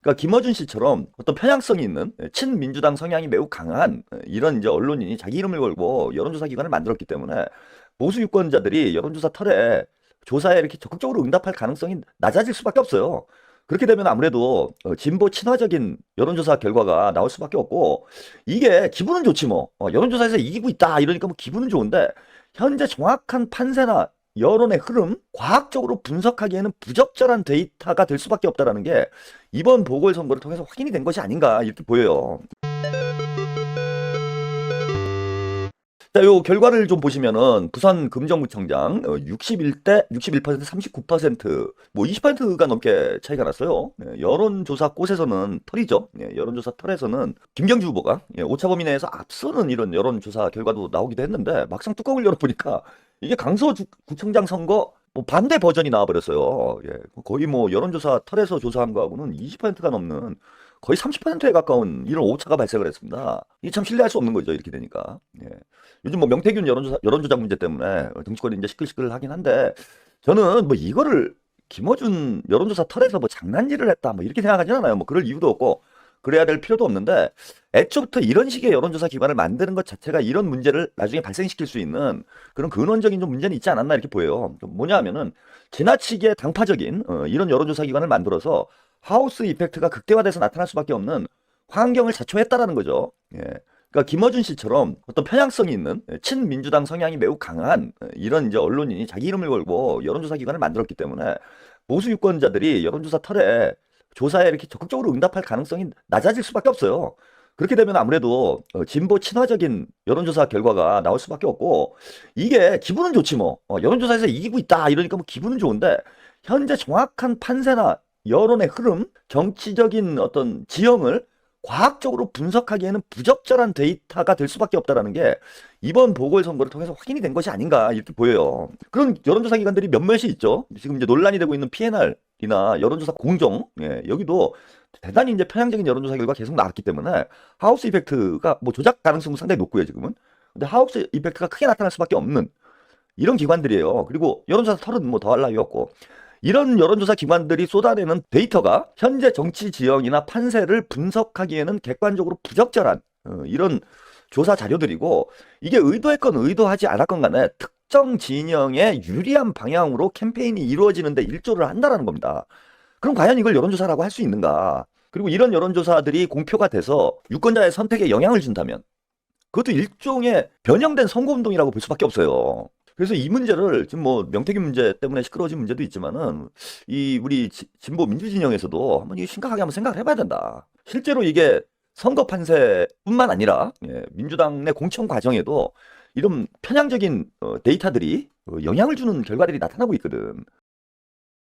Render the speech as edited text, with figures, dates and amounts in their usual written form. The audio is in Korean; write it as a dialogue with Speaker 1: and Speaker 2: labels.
Speaker 1: 그러니까 김어준 씨처럼 어떤 편향성이 있는 친민주당 성향이 매우 강한 이런 이제 언론인이 자기 이름을 걸고 여론조사 기관을 만들었기 때문에 보수 유권자들이 여론조사 털에 조사에 이렇게 적극적으로 응답할 가능성이 낮아질 수밖에 없어요. 그렇게 되면 아무래도 진보 친화적인 여론조사 결과가 나올 수밖에 없고, 이게 기분은 좋지 뭐. 여론조사에서 이기고 있다 이러니까 뭐 기분은 좋은데, 현재 정확한 판세나 여론의 흐름, 과학적으로 분석하기에는 부적절한 데이터가 될 수밖에 없다라는 게 이번 보궐선거를 통해서 확인이 된 것이 아닌가 이렇게 보여요. 자, 요 결과를 좀 보시면은 부산 금정구청장 61대 61%, 39%, 뭐 20%가 넘게 차이가 났어요. 여론조사 꽃에서는 털이죠. 여론조사 털에서는 김경주 후보가 오차 범위 내에서 앞서는 이런 여론조사 결과도 나오기도 했는데, 막상 뚜껑을 열어보니까 이게 강서구청장 선거 뭐 반대 버전이 나와버렸어요. 거의 뭐 여론조사 털에서 조사한 거하고는 20%가 넘는, 거의 30%에 가까운 이런 오차가 발생을 했습니다. 이게 참 신뢰할 수 없는 거죠, 이렇게 되니까. 요즘 뭐 명태균 여론조작 문제 때문에 정치권이 이제 시끌시끌하긴 한데, 저는 뭐 이거를 김어준 여론조사 털에서 뭐 장난질을 했다 뭐 이렇게 생각하진 않아요. 뭐 그럴 이유도 없고 그래야 될 필요도 없는데, 애초부터 이런 식의 여론조사 기관을 만드는 것 자체가 이런 문제를 나중에 발생시킬 수 있는 그런 근원적인 좀 문제는 있지 않았나 이렇게 보여요. 뭐냐 하면은 지나치게 당파적인 이런 여론조사 기관을 만들어서 하우스 이펙트가 극대화돼서 나타날 수밖에 없는 환경을 자초했다라는 거죠. 그러니까 김어준 씨처럼 어떤 편향성이 있는 친민주당 성향이 매우 강한 이런 이제 언론인이 자기 이름을 걸고 여론조사 기관을 만들었기 때문에 보수 유권자들이 여론조사 털에 조사에 이렇게 적극적으로 응답할 가능성이 낮아질 수밖에 없어요. 그렇게 되면 아무래도 진보 친화적인 여론조사 결과가 나올 수밖에 없고, 이게 기분은 좋지 뭐. 여론조사에서 이기고 있다 이러니까 뭐 기분은 좋은데, 현재 정확한 판세나 여론의 흐름, 정치적인 어떤 지형을 과학적으로 분석하기에는 부적절한 데이터가 될 수밖에 없다라는 게 이번 보궐선거를 통해서 확인이 된 것이 아닌가 이렇게 보여요. 그런 여론조사 기관들이 몇몇이 있죠. 지금 이제 논란이 되고 있는 PNR이나 여론조사 공정, 여기도 대단히 이제 편향적인 여론조사 결과 계속 나왔기 때문에 하우스 이펙트가 뭐 조작 가능성도 상당히 높고요, 지금은. 근데 하우스 이펙트가 크게 나타날 수밖에 없는 이런 기관들이에요. 그리고 여론조사 털은 뭐 더할 나위 없고, 이런 여론조사 기관들이 쏟아내는 데이터가 현재 정치 지형이나 판세를 분석하기에는 객관적으로 부적절한 이런 조사 자료들이고, 이게 의도했건 의도하지 않았건 간에 특정 진영에 유리한 방향으로 캠페인이 이루어지는데 일조를 한다라는 겁니다. 그럼 과연 이걸 여론조사라고 할 수 있는가? 그리고 이런 여론조사들이 공표가 돼서 유권자의 선택에 영향을 준다면 그것도 일종의 변형된 선거운동이라고 볼 수밖에 없어요. 그래서 이 문제를 지금 뭐 명태균 문제 때문에 시끄러워진 문제도 있지만은, 이 우리 진보 민주진영에서도 한번 심각하게 한번 생각을 해봐야 된다. 실제로 이게 선거 판세뿐만 아니라 민주당 내 공천 과정에도 이런 편향적인 데이터들이 영향을 주는 결과들이 나타나고 있거든.